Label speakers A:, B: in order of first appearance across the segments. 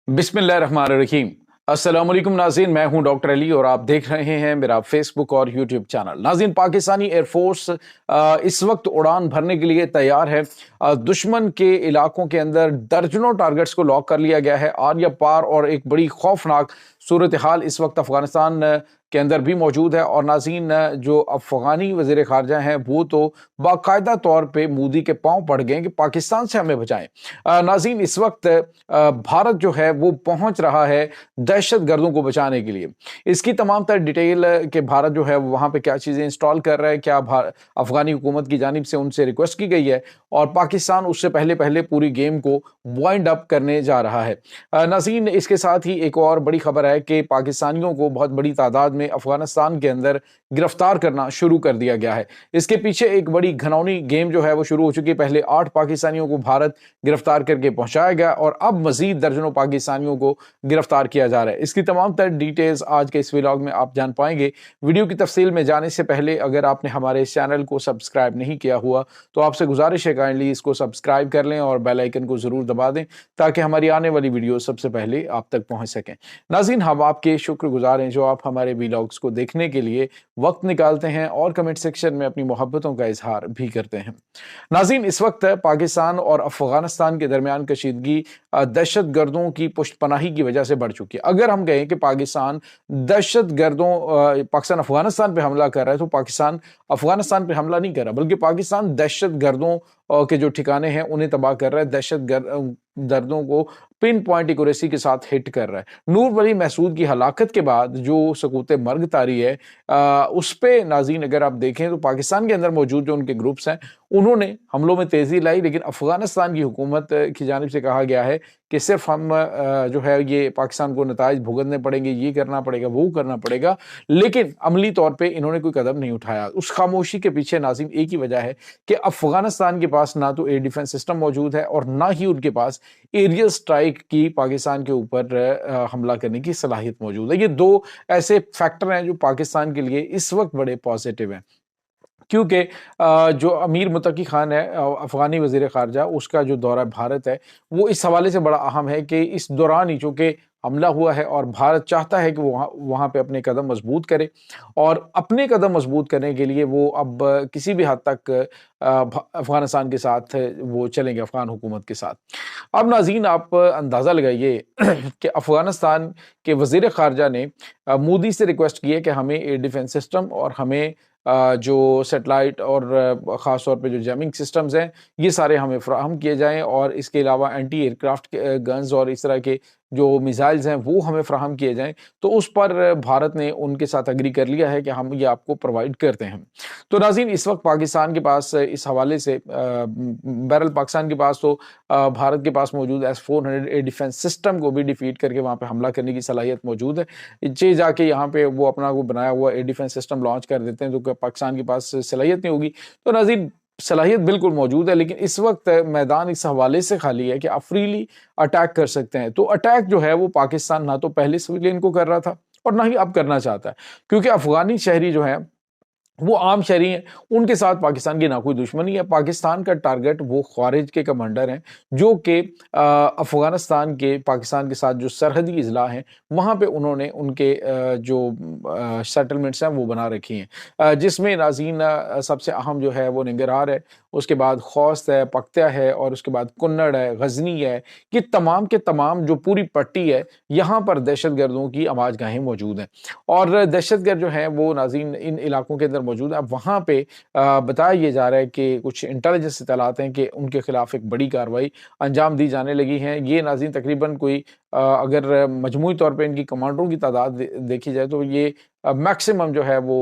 A: बिस्मिल्लाहिर्रहमानिर्रहीम। अस्सलाम वालेकुम नाज़रीन, मैं हूं डॉक्टर अली और आप देख रहे हैं मेरा फेसबुक और यूट्यूब चैनल। नाज़रीन, पाकिस्तानी एयरफोर्स इस वक्त उड़ान भरने के लिए तैयार है। दुश्मन के इलाकों के अंदर दर्जनों टारगेट्स को लॉक कर लिया गया है आर या पार, और एक बड़ी खौफनाक सूरत हाल इस वक्त अफगानिस्तान के अंदर भी मौजूद है। और नाज़रीन, जो अफगानी वज़ीर ख़ारजा हैं वो तो बाकायदा तौर पे मोदी के पांव पड़ गए कि पाकिस्तान से हमें बचाएं। नाज़रीन, इस वक्त भारत जो है वो पहुंच रहा है दहशत गर्दों को बचाने के लिए। इसकी तमाम तर डिटेल कि भारत जो है वहां पे क्या चीजें इंस्टॉल कर रहा है, क्या अफगानी हुकूमत की जानिब से उनसे रिक्वेस्ट की गई है, और पाकिस्तान उससे पहले पहले पूरी गेम को वाइंड अप करने जा रहा है। नाज़रीन, इसके साथ ही एक और बड़ी खबर है कि पाकिस्तानियों को बहुत बड़ी तादाद में अफगानिस्तान के अंदर गिरफ्तार करना शुरू कर दिया गया है। इसके पीछे एक बड़ी घनौनी गेम जो है वो शुरू हो चुकी है। पहले 8 पाकिस्तानियों को भारत गिरफ्तार करके पहुंचाया गया और अब मजीद दर्जनों पाकिस्तानियों को गिरफ्तार किया जा रहा है। इसकी तमाम तर डिटेल्स आज के इस व्लॉग में आप जान पाएंगे। वीडियो की तफसील में जाने से पहले अगर आपने हमारे इस चैनल को सब्सक्राइब नहीं किया हुआ तो आपसे गुजारिश है काइंडली इसको सब्सक्राइब कर लें और बेल आइकन को जरूर दबा दें ताकि हमारी आने वाली वीडियो सबसे पहले आप तक पहुंच सकें। नाज़रीन, हम आपके शुक्रगुजार हैं जो आप हमारे व्लॉग्स को देखने के लिए वक्त निकालते हैं और कमेंट सेक्शन में अपनी मोहब्बतों का इजहार भी करते हैं। नाज़रीन, इस वक्त पाकिस्तान और अफगानिस्तान के दरमियान कशीदगी दहशत गर्दों की पुष्टपनाही की वजह से बढ़ चुकी है। अगर हम कहें कि पाकिस्तान दहशत गर्दों पाकिस्तान अफगानिस्तान पे हमला कर रहा है तो पाकिस्तान अफगानिस्तान पे हमला नहीं कर रहा, बल्कि पाकिस्तान दहशत गर्दों के जो ठिकाने हैं उन्हें तबाह कर रहा है, दहशत गर्दों को पिन पॉइंट एक्यूरेसी के साथ हिट कर रहा है। नूर वली महसूद की हलाकत के बाद जो सकूत मर्ग तारी है उस पे नाज़रीन अगर आप देखें तो पाकिस्तान के अंदर मौजूद जो उनके ग्रुप्स हैं उन्होंने हमलों में तेजी लाई, लेकिन अफगानिस्तान की हुकूमत की जानिब से कहा गया है कि सिर्फ हम जो है ये पाकिस्तान को नताइज भुगतने पड़ेंगे, ये करना पड़ेगा, वो करना पड़ेगा, लेकिन अमली तौर पे इन्होंने कोई कदम नहीं उठाया। उस खामोशी के पीछे नाज़रीन एक ही वजह है कि अफगानिस्तान के पास ना तो एयर डिफेंस सिस्टम मौजूद है और ना ही उनके पास एरियल स्ट्राइक की पाकिस्तान के ऊपर हमला करने की सलाहियत मौजूद है। ये दो ऐसे फैक्टर हैं जो पाकिस्तान के लिए इस वक्त बड़े पॉजिटिव हैं, क्योंकि जो अमीर मुत्तकी खान है अफगानी वज़ीर ख़ारजा, उसका जो दौरा भारत है वो इस हवाले से बड़ा अहम है कि इस दौरान ही चूँकि हमला हुआ है और भारत चाहता है कि वो वहाँ पे अपने कदम मजबूत करे, और अपने कदम मजबूत करने के लिए वो अब किसी भी हद तक अफगानिस्तान के साथ वो चलेंगे, अफगान हुकूमत के साथ। अब नाज़रीन, आप अंदाज़ा लगाइए कि अफगानिस्तान के वज़ीर ख़ारजा ने मोदी से रिक्वेस्ट की है कि हमें एयर डिफेंस सिस्टम और हमें जो सैटेलाइट और ख़ास तौर पे जो जैमिंग सिस्टम्स हैं ये सारे हमें फ़राहम किए जाएं, और इसके अलावा एंटी एयरक्राफ्ट गन्स और इस तरह के जो मिसाइल्स हैं वो हमें फ़राहम किए जाएं। तो उस पर भारत ने उनके साथ एग्री कर लिया है कि हम ये आपको प्रोवाइड करते हैं। तो नाज़रीन, इस वक्त पाकिस्तान के पास इस हवाले से बहरहाल पाकिस्तान के पास तो भारत के पास मौजूद S-400 एयर डिफेंस सिस्टम को भी डिफीट करके वहाँ पे हमला करने की सलाहियत मौजूद है। ये जाके यहाँ पे वो अपना वो बनाया हुआ एयर डिफेंस सिस्टम लॉन्च कर देते हैं तो पाकिस्तान के पास सलाहियत नहीं होगी। तो नाज़रीन, सलाहियत बिल्कुल मौजूद है, लेकिन इस वक्त मैदान इस हवाले से खाली है कि आप फ्रीली अटैक कर सकते हैं। तो अटैक जो है वो पाकिस्तान ना तो पहले सिविलियन को कर रहा था और ना ही अब करना चाहता है, क्योंकि अफगानी शहरी जो है वो आम शहरी हैं, उनके साथ पाकिस्तान की ना कोई दुश्मनी है। पाकिस्तान का टारगेट वो ख्वारिज के कमांडर हैं जो कि अफगानिस्तान के पाकिस्तान के साथ जो सरहदी इजला हैं वहाँ पे उन्होंने उनके जो सेटलमेंट्स हैं वो बना रखी हैं, जिसमें नाज़रीन सबसे अहम जो है वो निंगरहार है, उसके बाद खौस्त है, पख्तिया है, और उसके बाद कुन्नड़ है, गजनी है। ये तमाम के तमाम जो पूरी पट्टी है यहाँ पर दहशत गर्दों की आवाज़ गाहें मौजूद हैं, और दहशत गर्द जो हैं वो नाज़रीन इन इलाकों के अंदर मौजूद है। अब वहाँ पे बताया ये जा रहा है कि कुछ इंटेलिजेंस इत्तलात हैं कि उनके खिलाफ एक बड़ी कार्रवाई अंजाम दी जाने लगी है। ये नाज़रीन तकरीबन कोई अगर मजमूई तौर पे इनकी कमांडरों की तादाद देखी जाए तो ये मैक्सिमम जो है वो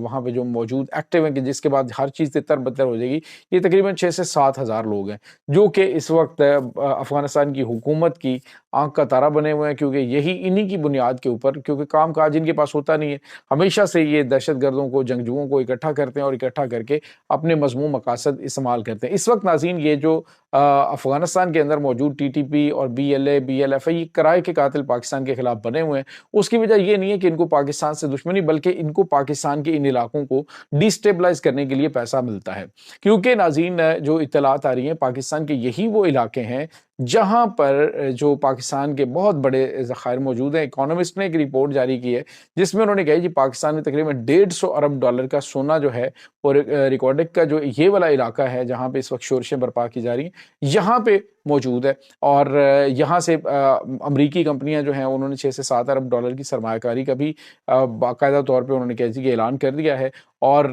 A: वहाँ पे जो मौजूद एक्टिव हैं कि जिसके बाद हर चीज़ तितर बतर हो जाएगी, ये तकरीबन 6 से 7 हज़ार लोग हैं जो कि इस वक्त अफगानिस्तान की हुकूमत की आंख का तारा बने हुए हैं, क्योंकि यही इन्हीं की बुनियाद के ऊपर, क्योंकि काम काज इनके पास होता नहीं है, हमेशा से ये दहशत गर्दों को, जंगजुओं को इकट्ठा करते हैं और इकट्ठा करके अपने मज़मूम मकासद इस्तेमाल करते हैं। इस वक्त नाज़रीन ये जो अफगानिस्तान के अंदर मौजूद TTP और BLA BLFI ये किराए के कातिल पाकिस्तान के खिलाफ बने हुए हैं। उसकी वजह ये नहीं है कि इनको पाकिस्तान से दुश्मनी, बल्कि इनको पाकिस्तान के इन इलाकों को डिस्टेबलाइज करने के लिए पैसा मिलता है, क्योंकि नाज़रीन जो इत्तलात आ रही हैं पाकिस्तान के यही वो इलाके हैं جہاں پر جو پاکستان کے بہت بڑے ذخائر موجود ہیں۔ اکانومسٹ نے ایک رپورٹ جاری کی ہے جس میں انہوں نے کہا کہ پاکستان میں تقریباً 150 ارب ڈالر کا سونا جو ہے، اور ریکارڈک کا جو یہ والا علاقہ ہے جہاں پہ اس وقت شورشیں برپا کی جا رہی ہیں، یہاں پہ موجود ہے۔ اور یہاں سے امریکی کمپنیاں جو ہیں انہوں نے 6 سے 7 ارب ڈالر کی سرمایہ کاری کا بھی باقاعدہ طور پہ انہوں نے کہ اعلان کر دیا ہے، اور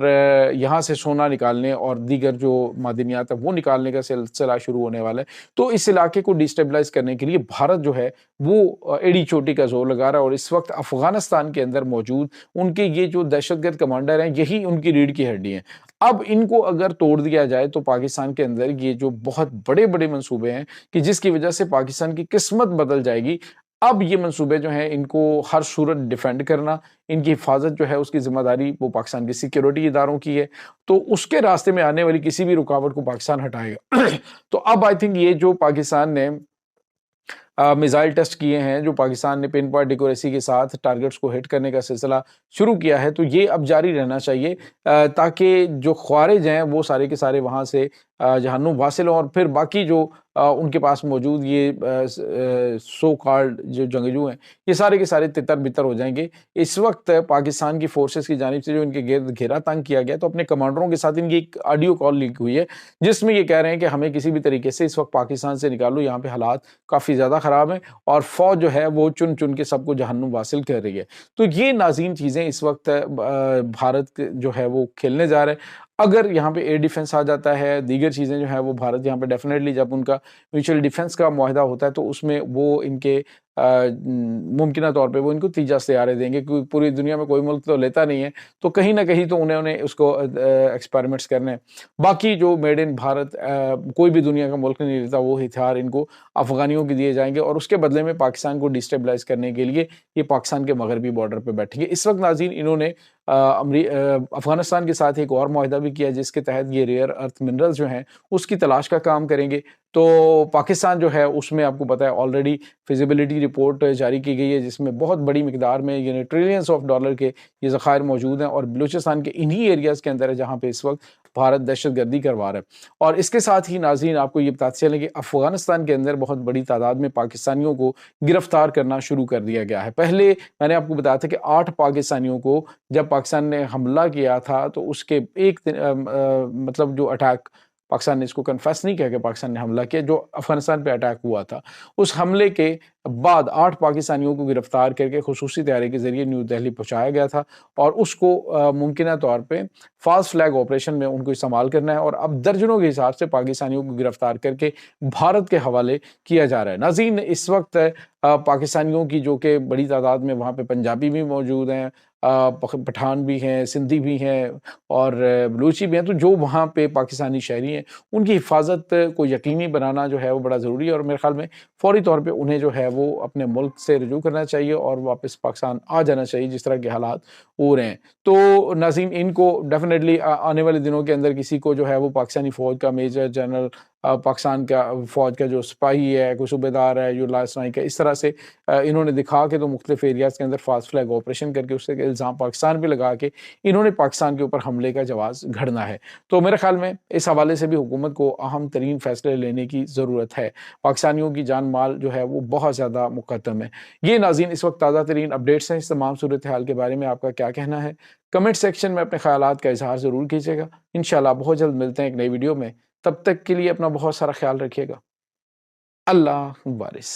A: یہاں سے سونا نکالنے اور دیگر جو معدنیات ہیں وہ نکالنے کا سلسلہ شروع ہونے والا ہے۔ تو اس علاقے کو ڈیسٹیبلائز کرنے کے لیے بھارت جو ہے وہ ایڑی چوٹی کا زور لگا رہا ہے، اور اس وقت افغانستان کے اندر موجود ان کے یہ جو دہشت گرد کمانڈر ہیں یہی ان کی ریڑھ کی ہڈی ہیں۔ اب ان کو اگر توڑ دیا جائے تو پاکستان کے اندر یہ جو بہت بڑے بڑے منصوبے ہیں کہ جس کی وجہ سے پاکستان کی قسمت بدل جائے گی، اب یہ منصوبے جو ہیں ان کو ہر صورت ڈیفینڈ کرنا، ان کی حفاظت جو ہے اس کی ذمہ داری وہ پاکستان کے سیکیورٹی اداروں کی ہے، تو اس کے راستے میں آنے والی کسی بھی رکاوٹ کو پاکستان ہٹائے گا۔ تو اب آئی تھنک یہ جو پاکستان نے میزائل ٹیسٹ کیے ہیں، جو پاکستان نے پن پوائنٹ ایکوریسی کے ساتھ ٹارگٹس کو ہٹ کرنے کا سلسلہ شروع کیا ہے، تو یہ اب جاری رہنا چاہیے تاکہ جو خوارج ہیں وہ سارے کے سارے وہاں سے جہنم واصل ہوں، اور پھر باقی جو ان کے پاس موجود یہ سو کالڈ جو جنگجو ہیں یہ سارے کے سارے تتر بتر ہو جائیں گے۔ اس وقت پاکستان کی فورسز کی جانب سے جو ان کے گرد گھیرا تنگ کیا گیا، تو اپنے کمانڈروں کے ساتھ ان کی ایک آڈیو کال لیک ہوئی ہے جس میں یہ کہہ رہے ہیں کہ ہمیں کسی بھی طریقے سے اس وقت پاکستان سے نکالو، یہاں پہ حالات کافی زیادہ خراب ہیں، اور فوج جو ہے وہ چن چن کے سب کو جہنم واصل کر رہی ہے۔ تو یہ ناظرین چیزیں اس وقت بھارت جو ہے وہ کھیلنے جا رہے ہیں۔ اگر یہاں پہ ایئر ڈیفنس آ جاتا ہے، دیگر چیزیں جو ہیں وہ بھارت یہاں پہ ڈیفینیٹلی، جب ان کا میوچل ڈیفنس کا معاہدہ ہوتا ہے تو اس میں وہ ان کے ممکنہ طور پہ وہ ان کو تیجا سیارے دیں گے، کیونکہ پوری دنیا میں کوئی ملک تو لیتا نہیں ہے، تو کہیں نہ کہیں تو انہوں نے اس کو ایکسپیریمنٹس کرنے ہیں۔ باقی جو میڈ ان بھارت کوئی بھی دنیا کا ملک نہیں لیتا، وہ ہتھیار ان کو افغانیوں کے دیے جائیں گے، اور اس کے بدلے میں پاکستان کو ڈیسٹیبلائز کرنے کے لیے یہ پاکستان کے مغربی بارڈر پہ بیٹھیں گے۔ اس وقت ناظرین انہوں نے افغانستان کے ساتھ ایک اور معاہدہ بھی کیا جس کے تحت یہ ریئر ارتھ منرلز جو ہیں اس کی تلاش کا کام کریں گے۔ تو پاکستان جو ہے اس میں آپ کو پتہ ہے آلریڈی فیزیبلٹی رپورٹ جاری کی گئی ہے جس میں بہت بڑی مقدار میں یعنی ٹریلینز آف ڈالر کے یہ ذخائر موجود ہیں، اور بلوچستان کے انہی ایریاز کے اندر ہے جہاں پہ اس وقت بھارت دہشت گردی کروا رہا ہے۔ اور اس کے ساتھ ہی ناظرین آپ کو یہ بتاتے چلیں کہ افغانستان کے اندر بہت بڑی تعداد میں پاکستانیوں کو گرفتار کرنا شروع کر دیا گیا ہے۔ پہلے میں نے آپ کو بتایا تھا کہ 8 پاکستانیوں کو جب پاکستان نے حملہ کیا تھا تو اس کے ایک مطلب جو اٹیک پاکستان نے اس کو کنفیس نہیں کیا کہ پاکستان نے حملہ کیا، جو افغانستان پہ اٹیک ہوا تھا، اس حملے کے بعد 8 پاکستانیوں کو گرفتار کر کے خصوصی طیارے کے ذریعے نیو دہلی پہنچایا گیا تھا، اور اس کو ممکنہ طور پہ فاسٹ فلیگ آپریشن میں ان کو استعمال کرنا ہے، اور اب درجنوں کے حساب سے پاکستانیوں کو گرفتار کر کے بھارت کے حوالے کیا جا رہا ہے۔ ناظرین اس وقت پاکستانیوں کی جو کہ بڑی تعداد میں وہاں پہ پنجابی بھی موجود ہیں، پٹھان بھی ہیں، سندھی بھی ہیں، اور بلوچی بھی ہیں، تو جو وہاں پہ پاکستانی شہری ہیں ان کی حفاظت کو یقینی بنانا جو ہے وہ بڑا ضروری ہے، اور میرے خیال میں فوری طور پہ انہیں جو ہے وہ اپنے ملک سے رجوع کرنا چاہیے اور واپس پاکستان آ جانا چاہیے جس طرح کے حالات ہو رہے ہیں۔ تو ناظرین ان کو ڈیفینیٹلی آنے والے دنوں کے اندر کسی کو جو ہے وہ پاکستانی فوج کا میجر جنرل، پاکستان کا فوج کا جو سپاہی ہے، کوئی صوبے دار ہے، جو لا اسنائی کا، اس طرح سے انہوں نے دکھا کے تو مختلف ایریاز کے اندر فاسٹ فلیگ آپریشن کر کے اس سے الزام پاکستان پہ لگا کے انہوں نے پاکستان کے اوپر حملے کا جواز گھڑنا ہے۔ تو میرے خیال میں اس حوالے سے بھی حکومت کو اہم ترین فیصلے لینے کی ضرورت ہے۔ پاکستانیوں کی جان مال جو ہے وہ بہت زیادہ مقدم ہے۔ یہ ناظرین اس وقت تازہ ترین اپڈیٹس ہیں۔ اس تمام صورتحال کے بارے میں آپ کا کیا کہنا ہے؟ کمنٹ سیکشن میں اپنے خیالات کا اظہار ضرور کیجیے گا۔ انشاءاللہ بہت جلد ملتے ہیں ایک نئی ویڈیو میں، تب تک کے لیے اپنا بہت سارا خیال رکھیے گا۔ اللہ وارث۔